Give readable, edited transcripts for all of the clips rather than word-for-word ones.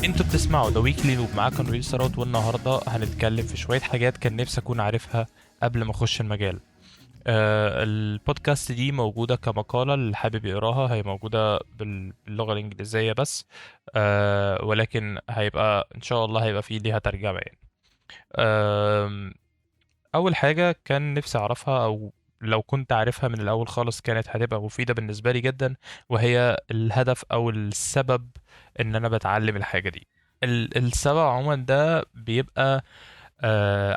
انتوا بتسمعوا ذا ويكلي لوب، معاكم نبيل ثروت، والنهارده هنتكلم في شويه حاجات كان نفسي اكون عارفها قبل ما اخش المجال. البودكاست دي موجوده كمقاله، اللي حابب يقراها هي موجوده باللغه الانجليزيه بس. ولكن هيبقى ان شاء الله هيبقى فيه ليها ترجمه يعني. اول حاجه كان نفسي اعرفها، او لو كنت عارفها من الاول خالص كانت هتبقى مفيده بالنسبه لي جدا، وهي الهدف او السبب ان انا بتعلم الحاجه دي. السبب عموما ده بيبقى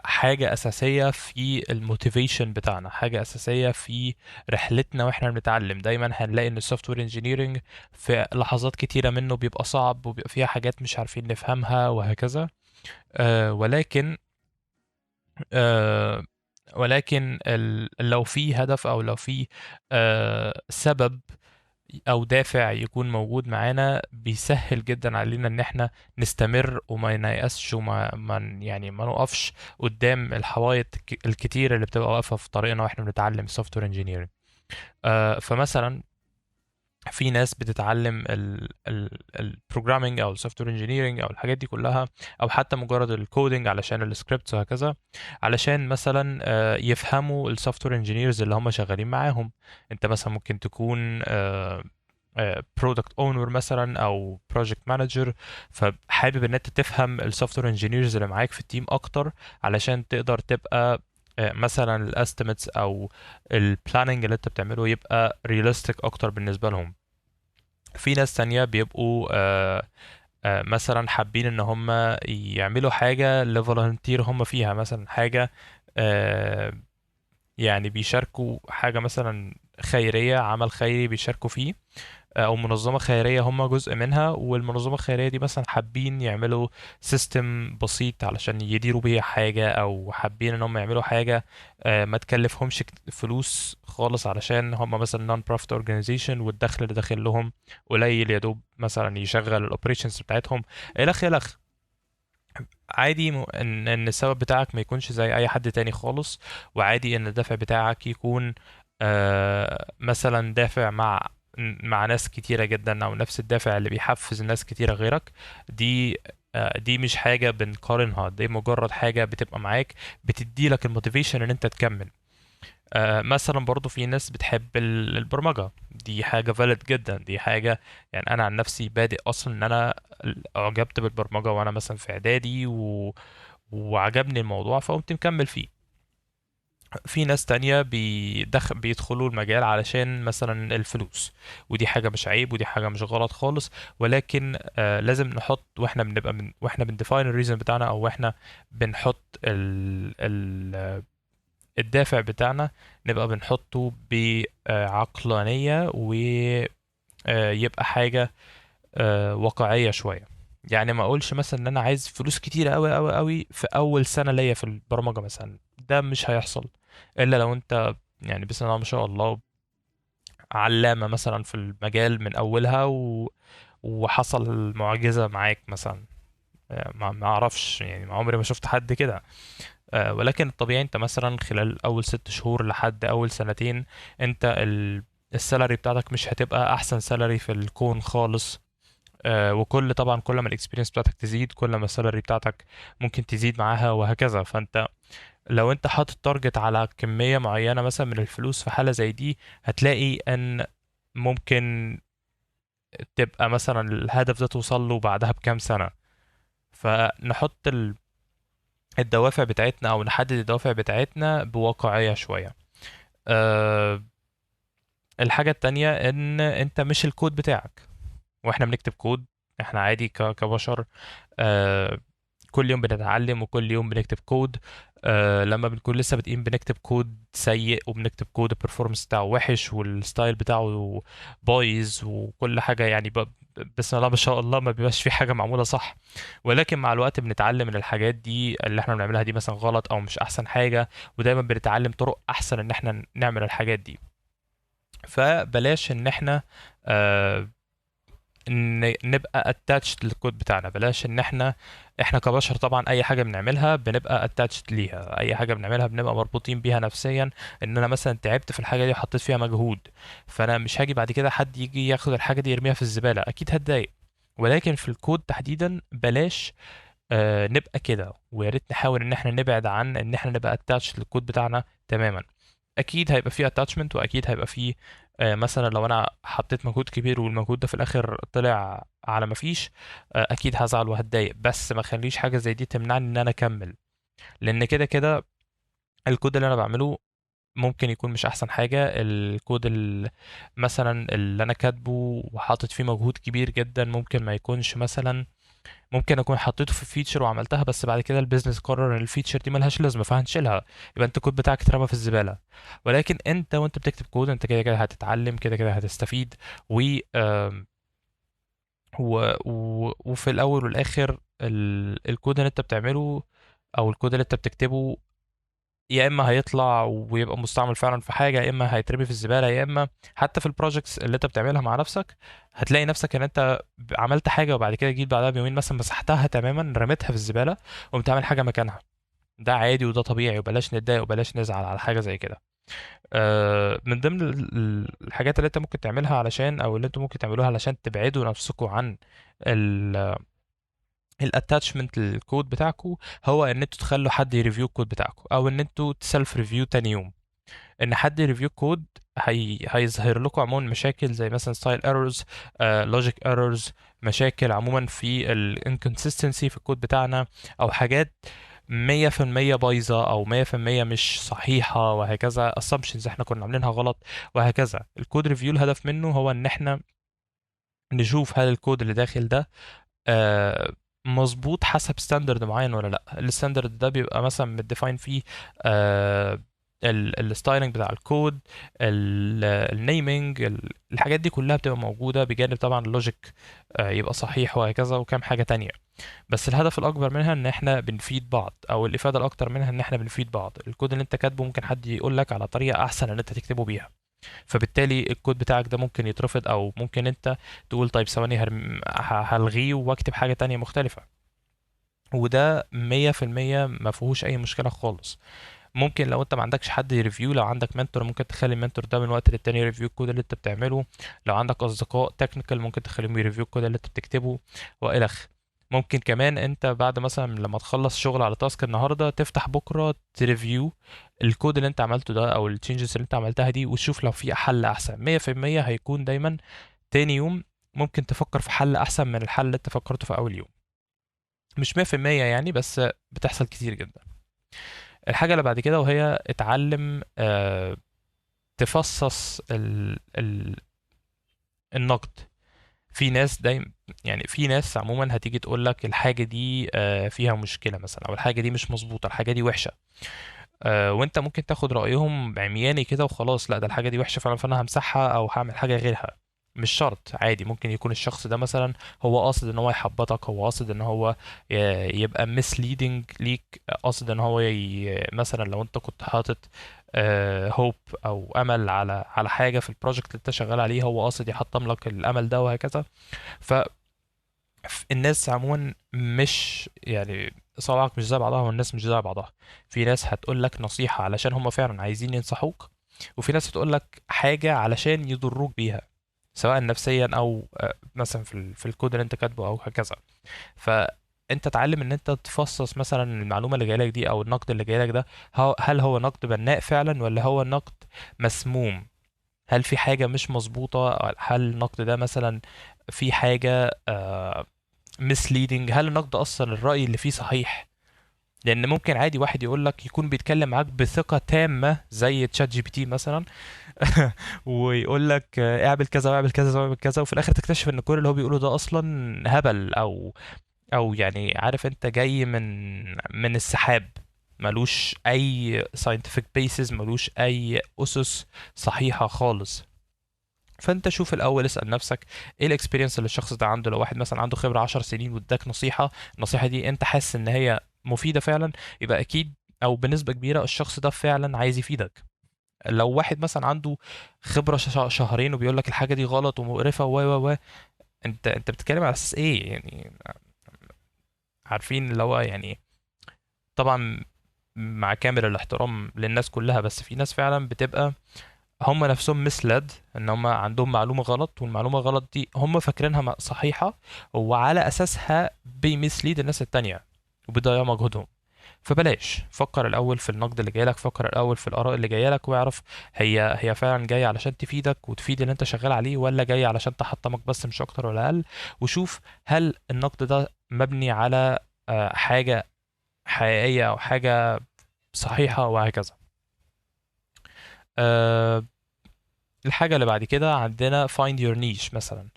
حاجة أساسية في الموتيفيشن بتاعنا، حاجة أساسية في رحلتنا واحنا بنتعلم. دايما هنلاقي ان السوفت وير انجينيرنج في لحظات كتيرة منه بيبقى صعب، وبيبقى فيها حاجات مش عارفين نفهمها وهكذا. ولكن آه، لو في هدف او لو في سبب او دافع يكون موجود معانا، بيسهل جدا علينا ان احنا نستمر وما نيأسش يعني ما نقفش قدام الحوايط الكتير اللي بتبقى واقفة في طريقنا واحنا بنتعلم سوفت وير انجينيرنج. فمثلا في ناس بتتعلم البروجرامينج او السوفت وير انجينيرنج او الحاجات دي كلها، او حتى مجرد الكودينج علشان السكريبتس وهكذا، علشان مثلا يفهموا السوفت وير انجينيرز اللي هم شغالين معاهم. انت مثلا ممكن تكون برودكت اونر مثلا او بروجكت مانجر، فحابب ان انت تفهم السوفت وير انجينيرز اللي معاك في التيم اكتر، علشان تقدر تبقى مثلا الاستيميتس او البلاننج اللي انت بتعمله يبقى رياليستيك اكتر بالنسبه لهم. في ناس تانية بيبقوا مثلا حابين ان هم يعملوا حاجة لفولنتير هم فيها، مثلا حاجة آه، يعني بيشاركوا حاجة مثلا خيرية، عمل خيري بيشاركوا فيه، او منظمه خيريه هم جزء منها، والمنظمه الخيريه دي مثلا حابين يعملوا سيستم بسيط علشان يديروا بيه حاجه، او حابين ان هم يعملوا حاجه ما تكلفهمش فلوس خالص، علشان هم مثلا نون بروفيت اورجانيزيشن والدخل اللي داخل لهم قليل، يا دوب مثلا يشغل الاوبريشنز بتاعتهم الخ الخ. عادي ان السبب بتاعك ما يكونش زي اي حد تاني خالص، وعادي ان الدافع بتاعك يكون مثلا دافع مع ناس كتيرة جدا، او نفس الدافع اللي بيحفز ناس كتيرة غيرك. دي دي مش حاجة بنقارنها، دي مجرد حاجة بتبقى معاك بتدي لك الموتيفيشن ان انت تكمل. مثلا برضو في ناس بتحب البرمجة، دي حاجة valid جدا، دي حاجة يعني أنا عن نفسي بادئ أصلا إن أنا أعجبت بالبرمجة وأنا مثلا في إعدادي وعجبني الموضوع فقمت مكمل فيه. في ناس تانية بيدخلوا المجال علشان مثلا الفلوس، ودي حاجة مش عيب ودي حاجة مش غلط خالص، ولكن لازم نحط واحنا بنبقى واحنا بنديفاين الريزن بتاعنا، او واحنا بنحط الدافع بتاعنا، نبقى بنحطه بعقلانية، ويبقى حاجة واقعية شوية. يعني ما اقولش مثلا ان انا عايز فلوس كتيرة قوي قوي قوي في اول سنة ليا في البرمجة مثلا، ده مش هيحصل الا لو انت يعني بسم الله ما شاء الله علامة مثلا في المجال من اولها وحصل المعجزة معاك مثلا. ما اعرفش يعني، ما عمري ما شفت حد كده. ولكن الطبيعي انت مثلا خلال اول 6 شهور لحد اول سنتين، انت السالري بتاعتك مش هتبقى احسن سالري في الكون خالص. وكل طبعا كل ما الاكسبيرينس بتاعتك تزيد، كل ما السالري بتاعتك ممكن تزيد معاها وهكذا. فانت لو انت حاطط تارجت على كمية معينة مثلا من الفلوس في حالة زي دي، هتلاقي ان ممكن تبقى مثلا الهدف ده توصل له بعدها بكام سنة. فنحط الدوافع بتاعتنا، او نحدد الدوافع بتاعتنا بواقعية شوية. أه الحاجة التانية ان انت مش الكود بتاعك، واحنا بنكتب كود احنا عادي كبشر. أه كل يوم بنتعلم وكل يوم بنكتب كود. لما بنكون لسه بادئين بنكتب كود سيء، وبنكتب كود البرفورمانس بتاعه وحش والستايل بتاعه بايظ وكل حاجة يعني بسم الله ما شاء الله ما بيبقاش في حاجة معمولة صح. ولكن مع الوقت بنتعلم ان الحاجات دي اللي احنا بنعملها دي مثلا غلط او مش احسن حاجة، ودايما بنتعلم طرق احسن ان احنا نعمل الحاجات دي. فبلاش ان احنا آه، نبقى اتاتشد للكود بتاعنا، بلاش ان احنا كبشر طبعا اي حاجه بنعملها بنبقى اتاتشد ليها، اي حاجه بنعملها بنبقى مربوطين بيها نفسيا، ان انا مثلا تعبت في الحاجه دي وحطيت فيها مجهود، فانا مش هاجي بعد كده حد يجي ياخد الحاجه دي يرميها في الزباله، اكيد هتضايق. ولكن في الكود تحديدا بلاش نبقى كده، ويا ريت نحاول ان احنا نبعد عن ان احنا نبقى اتاتش للكود بتاعنا تماما. اكيد هيبقى فيه اتاتشمنت، واكيد هيبقى فيه مثلا لو انا حطيت مجهود كبير والمجهود ده في الاخر طلع على ما فيش، اكيد هزعل وهتضايق، بس ما خليش حاجه زي دي تمنعني ان انا اكمل. لان كده كده الكود اللي انا بعمله ممكن يكون مش احسن حاجه. الكود مثلا اللي انا كاتبه وحاطط فيه مجهود كبير جدا ممكن ما يكونش مثلا، ممكن اكون حطيته في فيتشر وعملتها، بس بعد كده البيزنس قرر ان الفيتشر دي ملهاش لازمه فهنشيلها، يبقى انت الكود بتاعك اترمى في الزباله. ولكن انت وانت بتكتب كود انت كده كده هتتعلم، كده كده هتستفيد. و... آم، وفي الاول والاخر الكود اللي انت بتعمله او الكود اللي انت بتكتبه يا اما هيطلع ويبقى مستعمل فعلا في حاجه، يا اما هيترمي في الزباله، يا اما حتى في البروجكتس اللي انت بتعملها مع نفسك هتلاقي نفسك ان انت عملت حاجه وبعد كده جيت بعدها بيومين مثلا مسحتها تماما رميتها في الزباله وقمت عامل حاجه مكانها. ده عادي وده طبيعي، وبلاش نتضايق وبلاش نزعل على حاجه زي كده. من ضمن الحاجات اللي انت ممكن تعملها علشان، او اللي انتوا ممكن تعملوها علشان تبعدوا نفسكم عن الاتاتشمنت للكود بتاعكم، هو ان انتوا تخلوا حد يريفيو الكود بتاعكم، او ان انتوا تسلف ريفيو تاني يوم. ان حد يريفيو كود هيظهر لكم عموما مشاكل زي مثلا ستايل ايرورز، لوجيك ايرورز، مشاكل عموما في الانكونسستنسي في الكود بتاعنا، او حاجات 100% بايظة او 100% مش صحيحة، وهكذا assumptions احنا كنا عاملينها غلط، وهكذا. الكود ريفيو الهدف منه هو ان احنا نشوف هل الكود اللي داخل ده آه، مظبوط حسب ستاندرد معين ولا لا. الستاندرد ده بيبقى مثلا مديفاين فيه الستايلنج بتاع الكود، النيمينج، الحاجات دي كلها بتبقى موجودة بجانب طبعا اللوجيك يبقى صحيح، وهكذا وكام حاجة تانية. بس الهدف الأكبر منها إن إحنا بنفيد بعض، أو الإفادة الأكتر منها إن إحنا بنفيد بعض. الكود اللي أنت كاتبه ممكن حد يقول لك على طريقة أحسن إن أنت تكتبه بيها، فبالتالي الكود بتاعك ده ممكن يترفض، او ممكن انت تقول طيب ثواني هلغيه واكتب حاجة تانية مختلفة. وده 100% ما فيهوش اي مشكلة خالص. ممكن لو انت ما عندكش حد يريفيو، لو عندك منتور ممكن تخلي المنتور ده من وقت للتاني يريفيو الكود اللي انت بتعمله. لو عندك اصدقاء تكنيكال ممكن تخليهم يريفيو الكود اللي انت بتكتبه، والخ. ممكن كمان انت بعد مثلا لما تخلص شغل على تاسك النهارده تفتح بكره تريفيو الكود اللي انت عملته ده او التشينجز اللي انت عملتها دي، وتشوف لو في حل احسن. 100% هيكون دايما تاني يوم ممكن تفكر في حل احسن من الحل اللي انت فكرته في اول يوم. مش 100% يعني، بس بتحصل كتير جدا. الحاجة اللي بعد كده وهي اتعلم تفصص النقد. في ناس دايما، يعني في ناس عموما هتيجي تقول لك الحاجة دي فيها مشكلة مثلا، او الحاجة دي مش مظبوطة، الحاجة دي وحشة. وانت ممكن تاخد رأيهم عمياني كده وخلاص، لا ده الحاجة دي وحشة فعلا فانا همسحها او هعمل حاجة غيرها. مش شرط، عادي ممكن يكون الشخص ده مثلا هو قاصد ان هو يحبطك، هو قاصد ان هو يبقى misleading ليك، قاصد ان هو مثلا لو انت كنت حاطط هوب او امل على حاجة في البروجكت اللي انت شغال عليه، هو قاصد يحطم لك الامل ده، وهكذا. الناس عموما مش يعني صوابعك مش زي بعضها، والناس مش زي بعضها. في ناس هتقول لك نصيحة علشان هم فعلا عايزين ينصحوك، وفي ناس هتقول لك حاجة علشان يضروك بيها، سواء نفسيا او مثلا في الكود اللي انت كاتبه او هكذا. فانت اتعلم ان انت تفصص مثلا المعلومة اللي جايلك دي او النقد اللي جايلك ده، هل هو نقد بناء فعلا ولا هو نقد مسموم؟ هل في حاجة مش مظبوطة؟ هل النقد ده مثلا في حاجة misleading؟ هل النقد اصلا الرأي اللي فيه صحيح؟ لان ممكن عادي واحد يقول لك يكون بيتكلم معاك بثقة تامة زي تشات جي بي تي مثلا ويقول لك اعمل كذا واعمل كذا واعمل كذا، وفي الاخر تكتشف ان كل اللي هو بيقوله ده اصلا هبل، او يعني عارف انت جاي من السحاب، ملوش اي scientific basis، ملوش اي اسس صحيحة خالص. فانت شوف الاول، اسال نفسك ايه الاكسبيرينس اللي الشخص ده عنده. لو واحد مثلا عنده خبره 10 سنين واداك نصيحه، النصيحه دي انت حاسس ان هي مفيده فعلا، يبقى اكيد او بنسبه كبيره الشخص ده فعلا عايز يفيدك. لو واحد مثلا عنده خبره شهرين وبيقول لك الحاجه دي غلط ومقرفه و انت بتتكلم على اساس ايه يعني؟ عارفين اللي هو يعني، طبعا مع كامل الاحترام للناس كلها، بس في ناس فعلا بتبقى هم نفسهم مسلد، ان هم عندهم معلومة غلط، والمعلومة غلط دي هم فاكرينها صحيحة، وعلى اساسها بيمسليد الناس التانية وبيضيعوا مجهودهم. فبلاش، فكر الاول في النقد اللي جايلك، فكر الاول في الاراء اللي جايلك، واعرف هي فعلا جايه علشان تفيدك وتفيد اللي انت شغال عليه، ولا جايه علشان تحطمك بس مش اكتر ولا اقل. وشوف هل النقد ده مبني على حاجه حقيقيه او حاجه صحيحه، وهكذا. آه، الحاجة اللي بعد كده عندنا find your niche مثلا.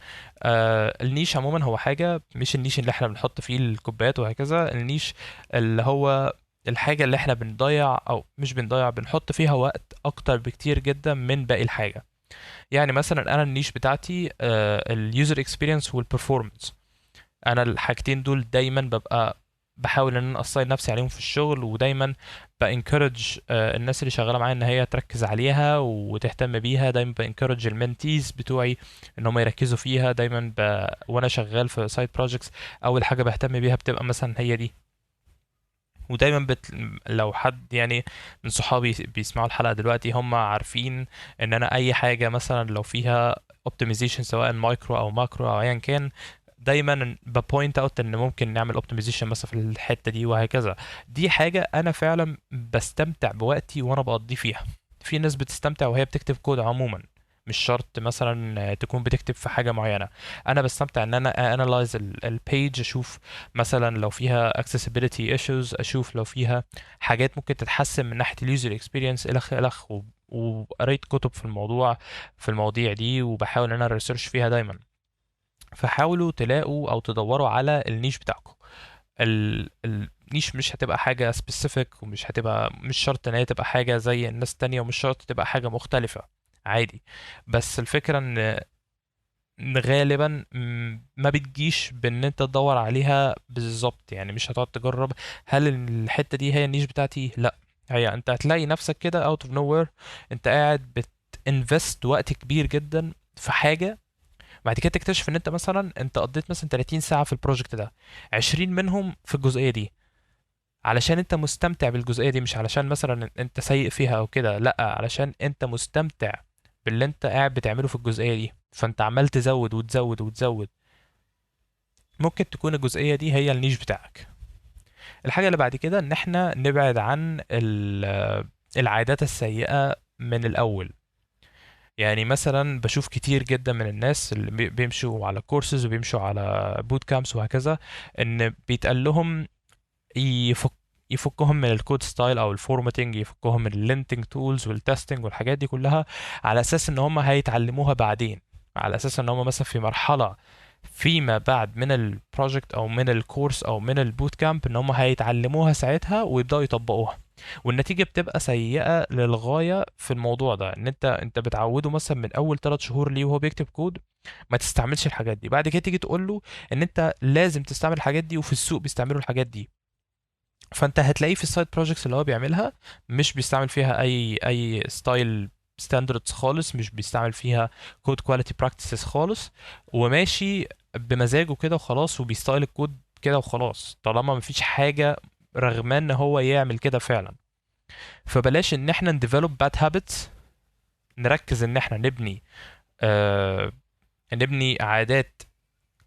النيش عموما هو حاجة، مش النيش اللي احنا بنحط فيه الكوبايات وهكذا. النيش اللي هو الحاجة اللي احنا بنضيع، او مش بنضيع، بنحط فيها وقت اكتر بكتير جدا من باقي الحاجة. يعني مثلا انا النيش بتاعتي اليوزر اكسبيرينس والبرفورمانس. انا الحاجتين دول دايما ببقى بحاول ان انا اصين نفسي عليهم في الشغل، ودايما بانكورج الناس اللي شغاله معايا ان هي تركز عليها وتهتم بيها. دايما بانكورج المنتيز بتوعي ان هم يركزوا فيها دايما وانا شغال في سايد بروجكتس. اول حاجه بهتم بيها بتبقى مثلا هي دي. ودايما لو حد يعني من صحابي بيسمعوا الحلقه دلوقتي، هم عارفين ان انا اي حاجه مثلا لو فيها اوبتمايزيشن سواء مايكرو او ماكرو او ايا كان، دايما ببوينت اوت ان ممكن نعمل اوبتمايزيشن مثلا في الحته دي وهكذا. دي حاجه انا فعلا بستمتع بوقتي وانا بقضي فيها. في ناس بتستمتع وهي بتكتب كود عموما، مش شرط مثلا تكون بتكتب في حاجه معينه. انا بستمتع ان انا انالايز البيج، اشوف مثلا لو فيها accessibility issues، اشوف لو فيها حاجات ممكن تتحسن من ناحيه اليوزر اكسبيرينس الخ الخ. وقريت كتب في الموضوع، في المواضيع دي، وبحاول ان انا ريسيرش فيها دايما. فحاولوا تلاقوا او تدوروا على النيش بتاعكم. النيش مش هتبقى حاجة specific، ومش هتبقى، مش شرط ان هي تبقى حاجة زي الناس التانية، ومش شرط تبقى حاجة مختلفة. عادي. بس الفكرة ان غالبا ما بتجيش بان انت تدور عليها بالظبط. يعني مش هتقعد تجرب هل الحتة دي هي النيش بتاعتي، لا. هي انت هتلاقي نفسك كده out of nowhere، انت قاعد بتinvest وقت كبير جدا في حاجة. بعد كده تكتشف ان انت مثلا قضيت مثلا 30 ساعة في البروجكت ده، 20 منهم في الجزئية دي، علشان انت مستمتع بالجزئية دي، مش علشان مثلا انت سيء فيها او كده، لا، علشان انت مستمتع باللي انت قاعد بتعمله في الجزئية دي، فانت عمال تزود وتزود وتزود. ممكن تكون الجزئية دي هي النيش بتاعك. الحاجة اللي بعد كده ان احنا نبعد عن العادات السيئة من الاول. يعني مثلا بشوف كتير جدا من الناس اللي بيمشوا على كورسز وبيمشوا على بوت كامبس وهكذا، ان بيتقال لهم يفك يفكهم من الكود ستايل او الفورماتنج، يفكهم من اللينتنج تولز والتستنج والحاجات دي كلها، على اساس ان هم هيتعلموها بعدين، على اساس ان هم مثلا في مرحلة فيما بعد من البروجكت او من الكورس او من البوت كامب، ان هم هيتعلموها ساعتها ويبداوا يطبقوها. والنتيجة بتبقى سيئة للغاية في الموضوع ده، ان انت بتعوده مثلا من اول 3 شهور ليه وهو بيكتب كود ما تستعملش الحاجات دي. بعد كده تيجي تقول له ان انت لازم تستعمل الحاجات دي، وفي السوق بيستعملوا الحاجات دي. فانت هتلاقيه في السايد بروجكتس اللي هو بيعملها مش بيستعمل فيها اي ستايل ستاندردز خالص، مش بيستعمل فيها كود كواليتي براكتسز خالص، وماشي بمزاجه كده وخلاص، وبيستايل الكود كده وخلاص، طالما مفيش حاجة رغم ان هو يعمل كده فعلا. فبلاش ان احنا نديفلوب باد هابتس، نركز ان احنا آه نبني عادات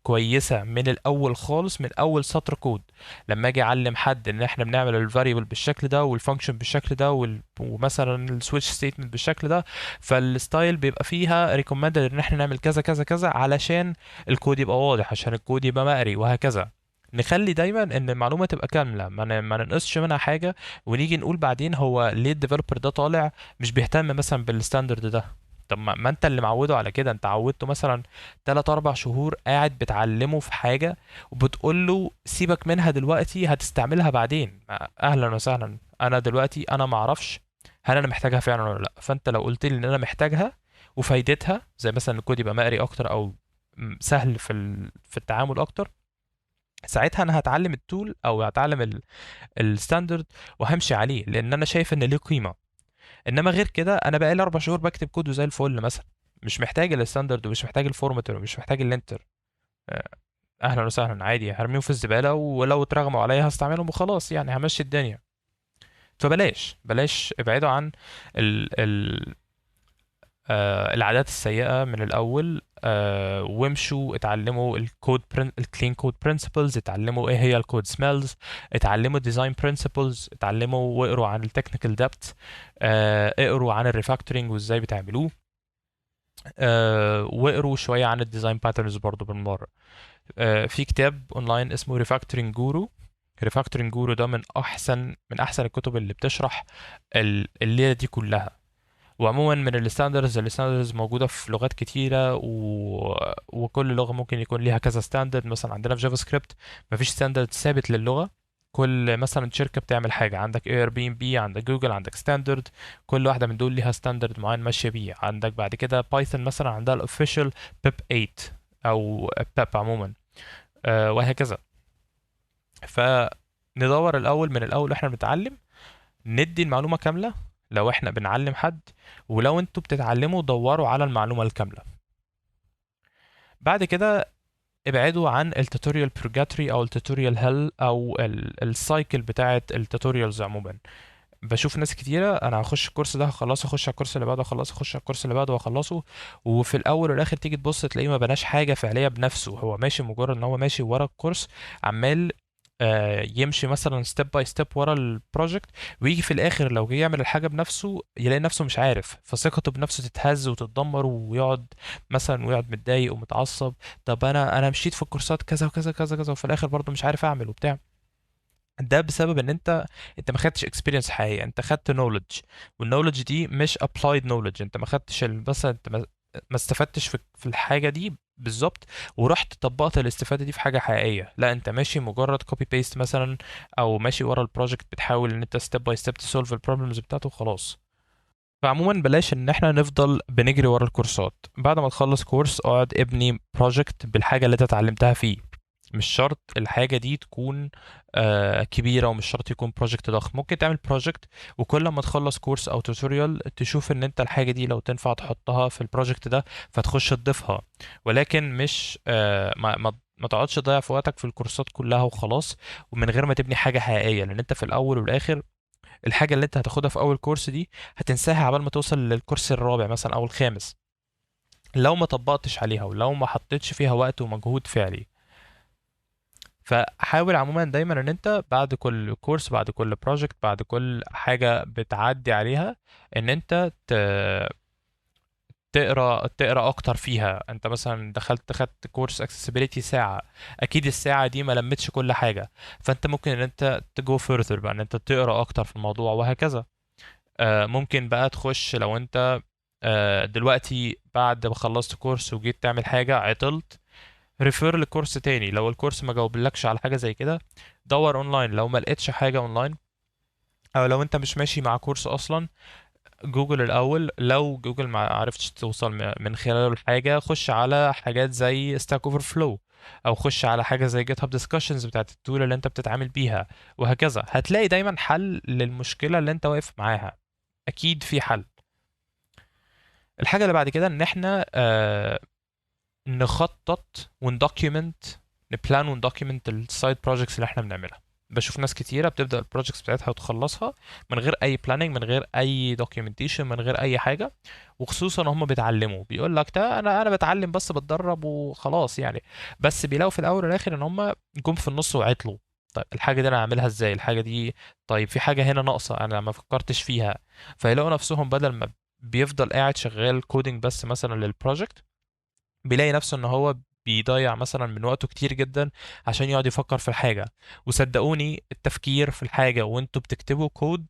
كويسة من الأول خالص، من أول سطر كود. لما أجي أعلم حد إن إحنا بنعمل الفاريبل بالشكل ده والفانكشن بالشكل ده ومثلا السويتش ستيتمنت بالشكل ده، فالستايل بيبقى فيها ريكومندد إن إحنا نعمل كذا كذا كذا علشان الكود يبقى واضح، عشان الكود يبقى مقري وهكذا. نخلي دايما ان المعلومه تبقى كامله، ما ننقصش منها حاجه، ونيجي نقول بعدين هو ليه الديفلوبر ده طالع مش بيهتم مثلا بالستاندرد ده. طب ما انت اللي معوده على كده، انت عودته مثلا 3 4 شهور قاعد بتعلمه في حاجة، وبتقول له سيبك منها دلوقتي هتستعملها بعدين. اهلا وسهلا، انا دلوقتي انا ما اعرفش هل انا محتاجها فعلا ولا لا. فانت لو قلت لي ان انا محتاجها وفايدتها، زي مثلا الكود يبقى مقري اكتر، او سهل في التعامل اكتر، ساعتها انا هتعلم التول او هتعلم الستاندرد وهمشي عليه، لان انا شايف ان ليه قيمة. انما غير كده انا بقالي 4 شهور بكتب كود وزي الفل مثلا، مش محتاج الستاندرد ومش محتاج الفورماتر ومش محتاج الانتر. اهلا وسهلا، عادي هرميهم في الزباله، ولو اترغموا عليا هستعملهم وخلاص، يعني همشي الدنيا. فبلاش ابعدوا عن ال ال العادات السيئة من الأول، وامشوا اتعلموا الكلين كود برنسبلز، اتعلموا ايه هي الكود سميلز، اتعلموا الديزاين برنسبلز، اتعلموا واقروا عن التكنيكال ديبت، اقروا عن الريفاكتورنج وازاي بتعملوه، واقروا شوية عن الديزاين باترنز برضو بالمرة. في كتاب اونلاين اسمه ريفاكتورنج جورو. ريفاكتورنج جورو ده من احسن الكتب اللي بتشرح الليلة دي كلها. وعموما من الستاندرز موجودة في لغات كتيرة وكل لغة ممكن يكون ليها كذا ستاندرد. مثلا عندنا في جافا سكريبت مفيش ستاندرد ثابت للغة. كل مثلا شركة بتعمل حاجة، عندك اير بي ام بي، عندك جوجل، عندك ستاندرد، كل واحدة من دول ليها ستاندرد معين ماشية بيه. عندك بعد كده بايثون مثلا عندها الاوفيشال بيب 8 او بيب عموما، وهكذا. فندور الأول من الأول واحنا بنتعلم، ندي المعلومة كاملة لو احنا بنعلم حد، ولو انتوا بتتعلموا دوروا على المعلومة الكاملة. بعد كده ابعدوا عن التوتوريال بروجاتري او التوتوريال هيل او السايكل بتاعت التوتوريالز عموما. بشوف ناس كتيرة انا هخش الكورس ده هخلصه، اخش على الكورس اللي بعده اخلصه، اخش على الكورس اللي بعده واخلصه، وفي الاول والاخر تيجي تبص تلاقيه ما بناش حاجة فعلية بنفسه. هو ماشي مجرد ان هو ماشي ورا الكورس، عمال يمشي مثلا ستيب باي ستيب ورا البروجكت، ويجي في الاخر لو جه يعمل الحاجه بنفسه يلاقي نفسه مش عارف، فثقته بنفسه تتهز وتتدمر، ويقعد مثلا ويقعد متضايق ومتعصب. طب انا مشيت في الكورسات كذا وكذا كذا كذا وفي الاخر برضه مش عارف اعمل وبتاع. ده بسبب ان انت ما خدتش اكسبيرينس حقيقيه، انت خدت نوليدج، والنوليدج دي مش ابلايد نوليدج. انت ما خدتش بس انت ما استفدتش في الحاجه دي بالظبط ورحت طبقت الاستفاده دي في حاجه حقيقيه. لا، انت ماشي مجرد كوبي بيست مثلا، او ماشي ورا البروجكت بتحاول ان انت ستيب باي ستيب تسولف البروبلمز بتاعته وخلاص. فعموما بلاش ان احنا نفضل بنجري ورا الكورسات. بعد ما تخلص كورس اقعد ابني بروجكت بالحاجة اللي انت اتعلمتها فيه. مش شرط الحاجة دي تكون كبيرة، ومش شرط يكون بروجكت ضخم. ممكن تعمل بروجكت وكل ما تخلص كورس او توتوريال تشوف ان انت الحاجة دي لو تنفع تحطها في البروجكت ده فتخش تضيفها. ولكن مش ما تقعدش تضيع في وقتك في الكورسات كلها وخلاص، ومن غير ما تبني حاجة حقيقية. لان انت في الاول والاخر الحاجة اللي انت هتاخدها في اول كورس دي هتنساها عبال ما توصل للكورس الرابع مثلا او الخامس، لو ما طبقتش عليها ولو ما حطيتش فيها وقت ومجهود فعلي. فحاول عموما دايما ان انت بعد كل كورس، بعد كل بروجكت، بعد كل حاجة بتعدي عليها، ان انت تقرا اكتر فيها. انت مثلا دخلت خدت كورس اكسسبيليتي ساعة، اكيد الساعة دي ما لمتش كل حاجة، فانت ممكن ان انت تجو فurther بقى ان انت تقرا اكتر في الموضوع وهكذا. ممكن بقى تخش لو انت دلوقتي بعد ما خلصت كورس وجيت تعمل حاجة عطلت، ريفير لكورس تاني. لو الكورس ما جاوبلكش على حاجة زي كده دور اونلاين. لو ما لقيتش حاجة اونلاين، او لو انت مش ماشي مع كورس اصلا، جوجل الاول. لو جوجل ما عرفتش توصل من خلاله الحاجة، خش على حاجات زي ستاك اوفر فلو، او خش على حاجة زي جيت هاب ديسكشنز بتاعت التول اللي انت بتتعامل بيها، وهكذا. هتلاقي دايما حل للمشكلة اللي انت واقف معاها، اكيد في حل. الحاجة اللي بعد كده ان احنا نخطط وندوكيومنت، نبلان وندوكيومنت السايد بروجكتس اللي احنا بنعملها. بشوف ناس كتيرة بتبدأ البروجكتس بتاعتها وتخلصها من غير اي بلاننج، من غير اي دوكيومنتيشن، من غير اي حاجة. وخصوصا هم بيتعلموا بيقول لك ده انا بتعلم بس بتدرب وخلاص يعني. بس بيلاقوا في الاول والاخر ان هم جم في النص وعطلوا. طيب الحاجة دي انا اعملها ازاي الحاجة دي؟ طيب في حاجة هنا ناقصة انا ما فكرتش فيها. فيلاقوا نفسهم بدل ما بيفضل قاعد شغال كودينج بس مثلا للبروجكت، بيلاقي نفسه ان هو بيضيع مثلا من وقته كتير جدا عشان يقعد يفكر في الحاجة. وصدقوني التفكير في الحاجة وانتوا بتكتبوا كود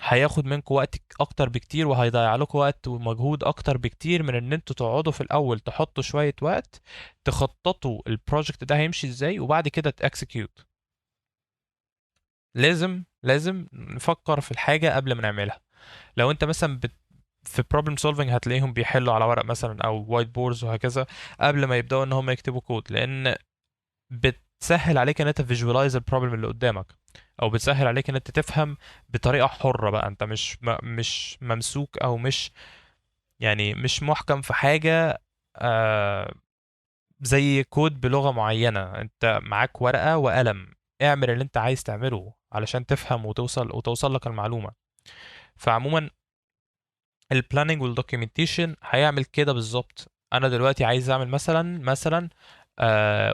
هياخد منكم وقت اكتر بكتير، وهيضيع لكم وقت ومجهود اكتر بكتير من ان انتوا تقعدوا في الاول تحطوا شوية وقت تخططوا البروجكت ده هيمشي ازاي وبعد كده تاكسكيوت. لازم نفكر في الحاجة قبل ما نعملها. لو انت مثلا في problem solving هتلاقيهم بيحلوا على ورق مثلا او وايت بوردز وهكذا قبل ما يبداوا ان هم يكتبوا كود، لان بتسهل عليك ان انت visualize البروبلم اللي قدامك، او بتسهل عليك ان انت تفهم بطريقة حرة بقى. انت مش ممسوك او مش يعني مش محكم في حاجة آه زي كود بلغة معينة. انت معاك ورقة وقلم، اعمل اللي انت عايز تعمله علشان تفهم وتوصل لك المعلومة. فعموما البلاننج والدوكيومنتيشن هيعمل كده بالظبط. انا دلوقتي عايز اعمل مثلا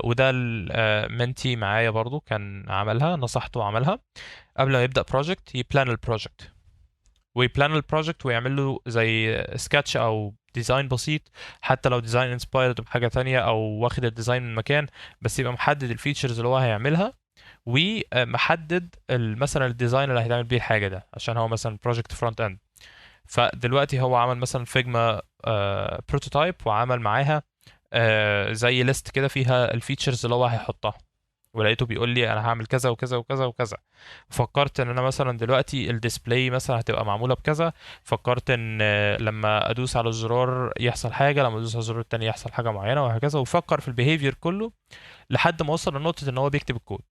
وده المنتي معايا برضو كان عملها، نصحته وعملها قبل ما يبدأ بروجكت يبلان البروجكت، ويبلان البروجكت ويعمل له زي سكتش او ديزاين بسيط، حتى لو ديزاين انسبايرد بحاجة تانية او واخد الديزاين من مكان، بس يبقى محدد الفيتشرز اللي هو هيعملها، ومحدد مثلا الديزاين اللي هيتعمل بيه الحاجة ده، عشان هو مثلا بروجكت فرونت اند. فدلوقتي هو عمل مثلا فيجما بروتوتايب، وعمل معاها زي ليست كده فيها الفيتشرز اللي هو هيحطها، ولقيته بيقول لي انا هعمل كذا وكذا وكذا وكذا. فكرت ان انا مثلا دلوقتي الديسبلاي مثلا هتبقى معموله بكذا، فكرت ان لما ادوس على الزرار يحصل حاجه، لما ادوس على الزرار التاني يحصل حاجه معينه، وهكذا. وفكر في البيهيفير كله لحد ما وصل لنقطه ان هو بيكتب الكود.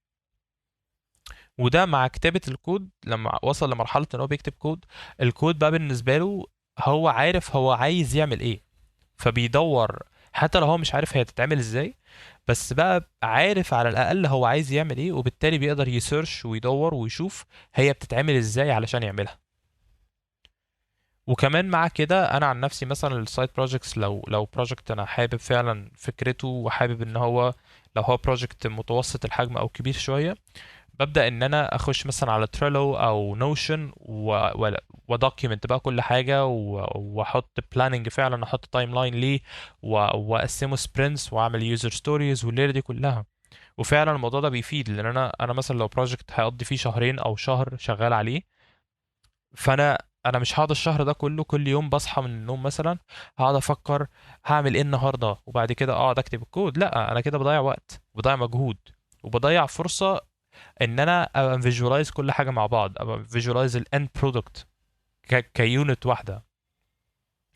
وده مع كتابة الكود، لما وصل لمرحلة ان هو بيكتب كود، الكود بقى بالنسبة له هو عارف هو عايز يعمل ايه، فبيدور حتى لو هو مش عارف هي تتعمل ازاي، بس بقى عارف على الأقل هو عايز يعمل ايه، وبالتالي بيقدر يسيرش ويدور ويشوف هي بتتعمل ازاي علشان يعملها. وكمان مع كده انا عن نفسي مثلا السايد بروجكتس، لو بروجكت انا حابب فعلا فكرته، وحابب ان هو لو هو بروجكت متوسط الحجم او كبير شوية، ببدأ ان انا اخش مثلا على تريلو او نوشن ودوكيمنت بقى كل حاجة، واحط بلاننج، فعلا احط تايم لاين ليه، واقسمه سبرنتس، واعمل يوزر ستوريز والليلة دي كلها. وفعلا الموضوع ده بيفيد، لان انا مثلا لو بروجكت هيقضي فيه شهرين او شهر شغال عليه، فانا مش هقعد الشهر ده كله كل يوم بصحى من النوم مثلا هقعد افكر هعمل ايه النهارده، وبعد كده اقعد اكتب الكود. لا، انا كده بضيع وقت وبضيع مجهود وبضيع فرصة ان انا ابقى فيجوالايز كل حاجه مع بعض، ابقى فيجوالايز الاند برودكت كيونت واحده،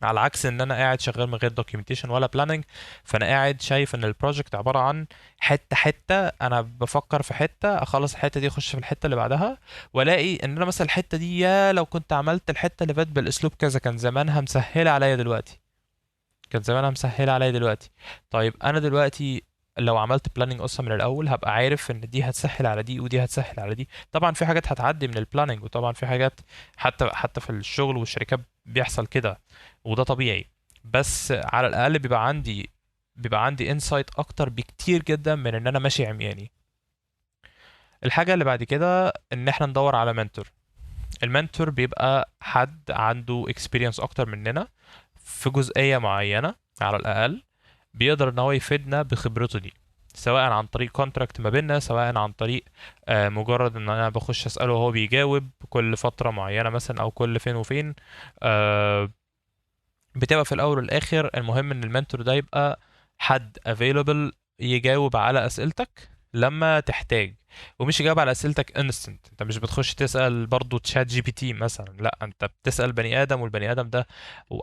على عكس ان انا قاعد شغال من غير دوكيومنتيشن ولا بلاننج. فانا قاعد شايف ان البروجكت عباره عن حته حته، انا بفكر في حته، اخلص الحته دي اخش في الحته اللي بعدها، والاقي ان انا مثلا الحته دي، يا لو كنت عملت الحته اللي فاتت بالاسلوب كذا كان زمانها مسهله عليا دلوقتي، كان زمانها مسهله عليا دلوقتي. طيب انا دلوقتي لو عملت بلاننج اصلا من الاول هبقى عارف ان دي هتسهل على دي ودي هتسهل على دي. طبعا في حاجات هتعدي من البلاننج، وطبعا في حاجات حتى في الشغل والشركات بيحصل كده، وده طبيعي. بس على الاقل بيبقى عندي انسايت اكتر بكتير جدا من ان انا ماشي عمياني. الحاجه اللي بعد كده ان احنا ندور على منتور. المنتور بيبقى حد عنده experience اكتر مننا في جزئية معينة على الأقل، بيقدر ان هو يفيدنا بخبرته دي، سواء عن طريق كونتراكت ما بيننا، سواء عن طريق مجرد ان انا بخش اساله وهو بيجاوب كل فتره معينه مثلا او كل فين وفين. آه، بتبقى في الاول والاخر المهم ان المنتور ده يبقى حد available يجاوب على اسئلتك لما تحتاج، ومش يجاوب على اسئلتك انستنت. انت مش بتخش تسال برضو تشات جي بي تي مثلا، لا، انت بتسال بني ادم، والبني ادم ده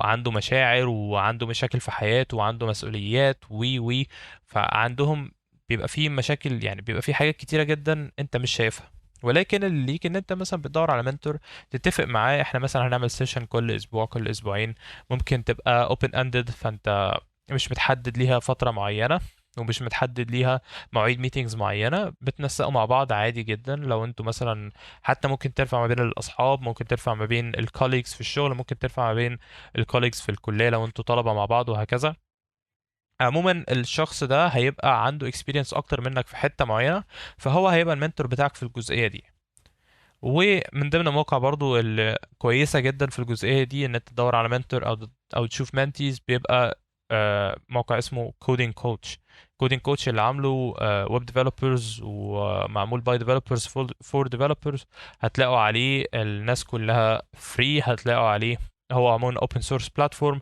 عنده مشاعر وعنده مشاكل في حياته وعنده مسؤوليات وي وي فعندهم بيبقى فيه مشاكل، يعني بيبقى فيه حاجات كتيره جدا انت مش شايفها. ولكن اللي ليك ان انت مثلا بتدور على منتور، تتفق معاه احنا مثلا هنعمل سيشن كل اسبوع كل اسبوعين، ممكن تبقى open ended، فانت مش متحدد ليها فترة معينة، ومش متحدد ليها مواعيد ميتينجز معينة، بتنسقوا مع بعض عادي جدا. لو انتوا مثلا حتى ممكن ترفع ما بين الأصحاب، ممكن ترفع ما بين الكوليجز في الشغل، ممكن ترفع ما بين الكوليجز في الكلية لو انتوا طلبة مع بعض، وهكذا. عموما الشخص ده هيبقى عنده experience أكتر منك في حتة معينة، فهو هيبقى المنتور بتاعك في الجزئية دي. ومن ضمن المواقع برضو الكويسة جدا في الجزئية دي ان انت تدور على منتور او تشوف منتيز، بيبقى موقع اسمه كودينج كوتش. كودينج كوتش اللي عامله ويب ديفلوبرز ومعمول باي ديفلوبرز فور ديفلوبرز. هتلاقوا عليه الناس كلها فري، هتلاقوا عليه هو عموما اوبن سورس بلاتفورم،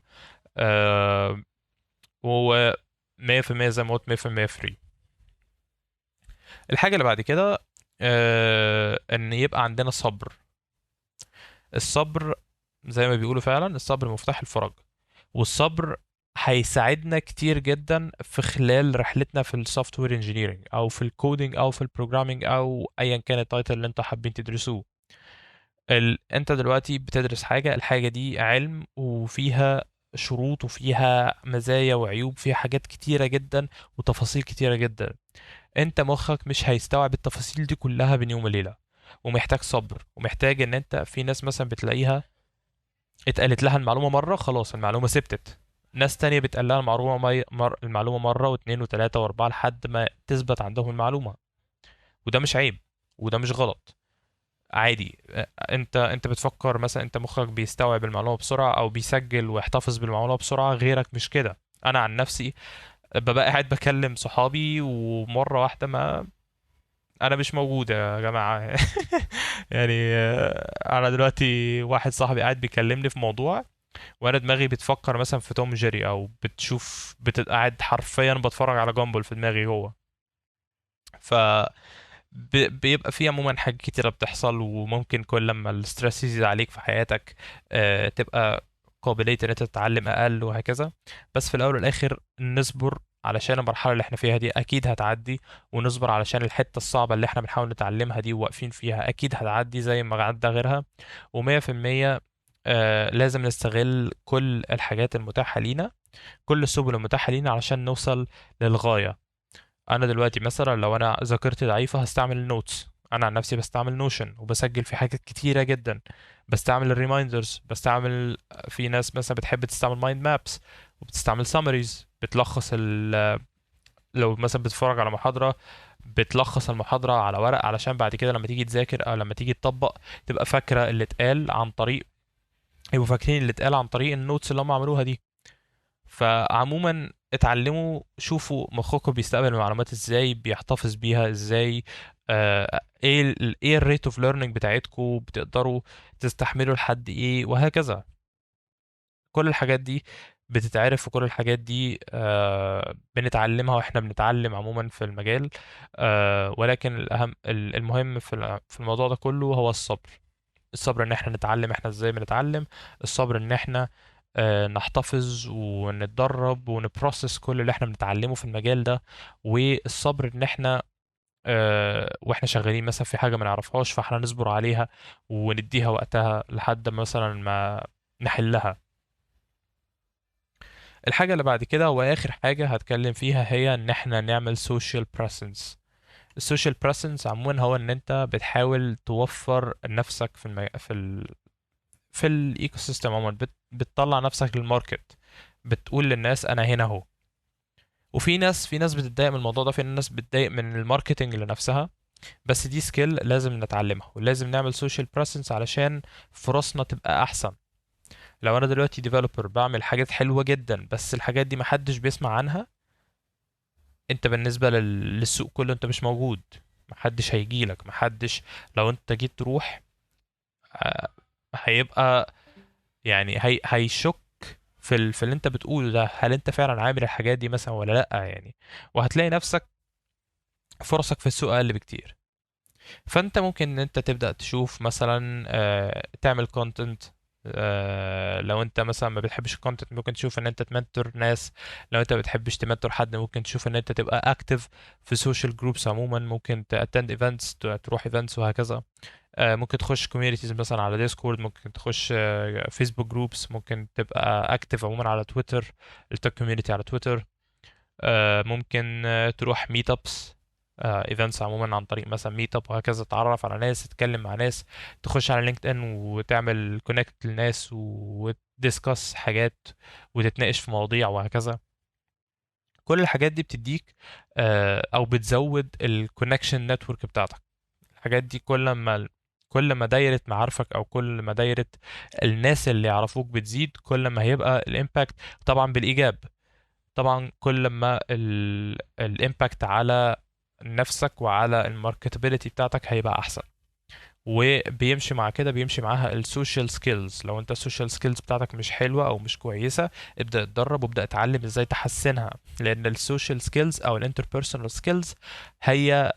و 100% زي ما قلت 100% فري. الحاجة اللي بعد كده ان يبقى عندنا صبر. الصبر زي ما بيقولوا فعلا الصبر مفتاح الفرج، والصبر هيساعدنا كتير جدا في خلال رحلتنا في السوفت وير انجينيرنج او في الكودينج او في البروجرامينج او ايا كان التايتل اللي انتوا حابين تدرسوه. انت دلوقتي بتدرس حاجة، الحاجة دي علم وفيها شروط وفيها مزايا وعيوب، فيها حاجات كتيرة جدا وتفاصيل كتيرة جدا. انت مخك مش هيستوعب التفاصيل دي كلها بين يوم وليلة، ومحتاج صبر، ومحتاج ان انت في ناس مثلا بتلاقيها اتقالت لها المعلومة مرة خلاص المعلومة ثبتت. ناس تانية بتقال لها المعلومة المعلومة مرة واتنين وتلاتة واربعة لحد ما تثبت عندهم المعلومة. وده مش عيب، وده مش غلط، عادي. انت بتفكر مثلا، انت مخك بيستوعب المعلومة بسرعة او بيسجل ويحتفظ بالمعلومة بسرعة، غيرك مش كده. انا عن نفسي ببقى قاعد بكلم صحابي ومرة واحدة ما انا مش موجود يا جماعة. يعني انا دلوقتي واحد صاحبي قاعد بيكلمني في موضوع، وانا دماغي بتفكر مثلا في توم جيري، او بتشوف قاعد حرفيا بتفرج على جامبل في دماغي هو. ف بيبقى في عموما حاجات كتيرة بتحصل، وممكن كل لما الستريس يزيد عليك في حياتك تبقى قابلية ان انت تتعلم اقل وهكذا. بس في الاول والاخر نصبر علشان المرحلة اللي احنا فيها دي اكيد هتعدي، ونصبر علشان الحتة الصعبة اللي احنا بنحاول نتعلمها دي وواقفين فيها اكيد هتعدي زي ما عدى غيرها. و100% لازم نستغل كل الحاجات المتاحة لينا، كل السبل المتاحة لينا علشان نوصل للغاية. انا دلوقتي مثلا لو انا ذاكرتي ضعيفه هستعمل النوتس. انا عن نفسي بستعمل نوشن وبسجل في حاجات كتيره جدا. بستعمل الريمايندرز، بستعمل، في ناس مثلا بتحب تستعمل مايند مابس وبتستعمل سامريز بتلخص لو مثلا بتتفرج على محاضره، بتلخص المحاضره على ورق علشان بعد كده لما تيجي تذاكر او لما تيجي تطبق تبقى فاكره اللي اتقال عن طريق، يبقوا فاكرين اللي اتقال عن طريق النوتس اللي هم عملوها دي. فعموما اتعلموا، شوفوا مخكم بيستقبل المعلومات ازاي، بيحتفظ بيها ازاي، ايه الريت اوف ليرنينج بتاعتكم، بتقدروا تستحملوا لحد ايه وهكذا. كل الحاجات دي بتتعرف، وكل الحاجات دي بنتعلمها واحنا بنتعلم عموما في المجال. ولكن المهم في الموضوع ده كله هو الصبر. الصبر ان احنا نتعلم احنا ازاي بنتعلم، الصبر ان احنا نحتفظ ونتدرب ونبروسس كل اللي احنا بنتعلمه في المجال ده، والصبر ان احنا واحنا شغالين مثلا في حاجة ما نعرفهاش فاحنا نصبر عليها ونديها وقتها لحد مثلا ما نحلها. الحاجة اللي بعد كده واخر حاجة هتكلم فيها هي ان احنا نعمل social presence. السوشيال بريسنس عموما هو ان انت بتحاول توفر نفسك في الايكو سيستم عموما، بتطلع نفسك للماركت، بتقول للناس انا هنا اهو. في ناس بتتضايق من الموضوع ده، في ناس بتضايق من الماركتنج لنفسها. بس دي سكيل لازم نتعلمها، ولازم نعمل سوشيال بريسنس علشان فرصنا تبقى احسن. لو انا دلوقتي ديفلوبر بعمل حاجات حلوة جدا بس الحاجات دي محدش بيسمع عنها، انت بالنسبة للسوق كله انت مش موجود، محدش هيجيلك، محدش. لو انت جيت تروح آه، هيبقى يعني هيشك في اللي انت بتقوله ده، هل انت فعلا عامل الحاجات دي مثلا ولا لا يعني. وهتلاقي نفسك فرصك في السوق اقل بكتير. فانت ممكن ان انت تبدأ تشوف مثلا تعمل كونتنت. لو انت مثلا ما بتحبش الكونتنت ممكن تشوف ان انت تمنتور ناس. لو انت ما بتحبش تمنتور حد ممكن تشوف ان انت تبقى اكتف في سوشيال جروبس عموما، ممكن تاتند ايفنتس، تروح ايفنتس وهكذا. ممكن تخش كوميونيتيز مثلا على ديسكورد، ممكن تخش فيسبوك جروبس، ممكن تبقى اكتف عموما على تويتر، التك كوميونتي على تويتر. ممكن تروح ميت ابس، ايفنتس عموما عن طريق مثلا ميت اب وهكذا، تتعرف على ناس، تتكلم مع ناس، تخش على لينكد ان وتعمل كونكت للناس وتدiscuss حاجات وتتناقش في مواضيع وهكذا. كل الحاجات دي بتديك او بتزود الكونكشن نتورك بتاعتك. الحاجات دي كل ما دايرة معارفك او كل ما دايرة الناس اللي يعرفوك بتزيد، كل ما هيبقى الامباكت طبعا بالايجاب. طبعا كل ما الامباكت على نفسك وعلى الماركتابيلتي بتاعتك هيبقى احسن. وبيمشي مع كده، بيمشي معاها السوشيال سكيلز. لو انت السوشيال سكيلز بتاعتك مش حلوة او مش كويسة، ابدأ اتدرب وابدأ اتعلم ازاي تحسنها، لان السوشيال سكيلز او الانتربيرسونال سكيلز هي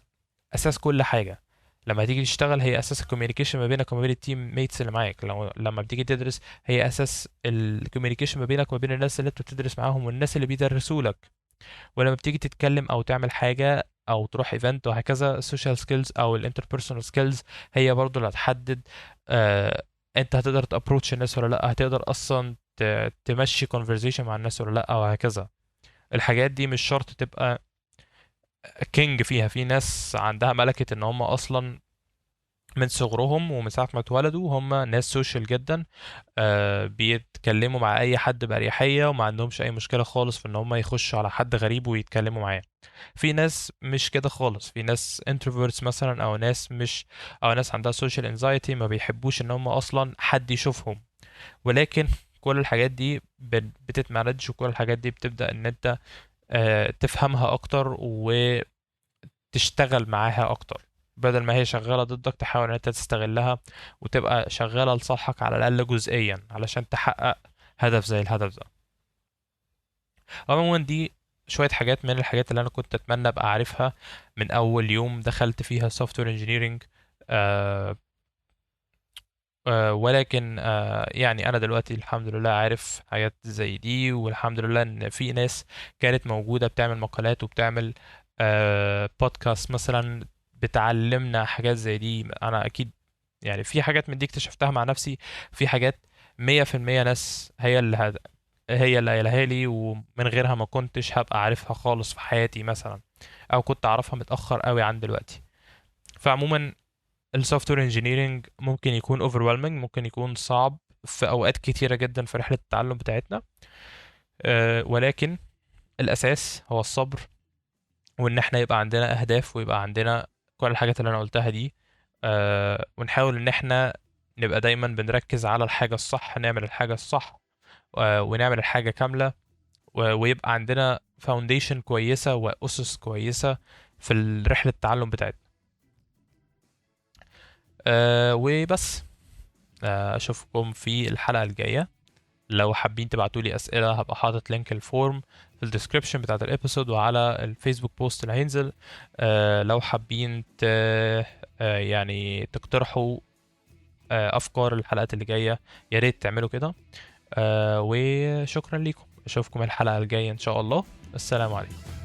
اساس كل حاجه. لما تيجي تشتغل هي اساس الكوميونيكيشن ما بينك وما بين التيم ميتس اللي معاك. لما بتيجي تدرس هي اساس الكوميونيكيشن ما بينك وما بين الناس اللي انت بتدرس معاهم والناس اللي بيدرسوا لك. ولما بتيجي تتكلم او تعمل حاجه او تروح ايفنت وهكذا، السوشيال سكيلز او الانتربيرسونال سكيلز هي برضو اللي هتحدد انت هتقدر تابروتش الناس ولا لا، هتقدر اصلا تمشي conversation مع الناس ولا لا وهكذا. الحاجات دي مش شرط تبقى كينج فيها، في ناس عندها ملكة ان هم اصلا من صغرهم ومن ساعة ما اتولدوا هم ناس سوشيال جدا. بيتكلموا مع اي حد بأريحية وما عندهمش اي مشكلة خالص في ان هم يخشوا على حد غريب ويتكلموا معاه. في ناس مش كده خالص، في ناس introverts مثلا، او ناس مش او ناس عندها social anxiety ما بيحبوش ان هم اصلا حد يشوفهم. ولكن كل الحاجات دي بتتمانج، وكل الحاجات دي بتبدأ ان انت تفهمها اكتر وتشتغل معاها اكتر، بدل ما هي شغالة ضدك تحاول ان انت تستغلها وتبقى شغالة لصالحك على الاقل جزئيا علشان تحقق هدف زي الهدف ده. عموما دي شوية حاجات من الحاجات اللي انا كنت اتمنى ابقى عارفها من اول يوم دخلت فيها سوفت وير انجينيرنج. ولكن يعني انا دلوقتي الحمد لله عارف حاجات زي دي، والحمد لله ان في ناس كانت موجودة بتعمل مقالات وبتعمل بودكاست مثلا بتعلمنا حاجات زي دي. انا اكيد يعني في حاجات من دي اكتشفتها مع نفسي، في حاجات 100% ناس هي اللي قايلها لي، ومن غيرها ما كنتش هبقى عارفها خالص في حياتي مثلا، او كنت اعرفها متأخر قوي عن دلوقتي. فعموما السوفت وير انجينيرنج ممكن يكون overwhelming، ممكن يكون صعب في اوقات كتيرة جدا في رحلة التعلم بتاعتنا. ولكن الاساس هو الصبر، وان احنا يبقى عندنا اهداف ويبقى عندنا كل الحاجات اللي انا قلتها دي. ونحاول ان احنا نبقى دايما بنركز على الحاجة الصح، نعمل الحاجة الصح، ونعمل الحاجة كاملة، ويبقى عندنا فاونديشن كويسة وأسس كويسة في رحلة التعلم بتاعتنا. وبس. أشوفكم في الحلقة الجاية. لو حابين تبعتوا لي أسئلة هبقى حاطط لينك الفورم في الديسكريبشن بتاعت الابيسود وعلى الفيسبوك بوست اللي هينزل. لو حابين يعني تقترحوا أفكار الحلقات اللي جاية، يا ريت تعملوا كده. وشكرا لكم، أشوفكم الحلقة الجاية إن شاء الله. السلام عليكم.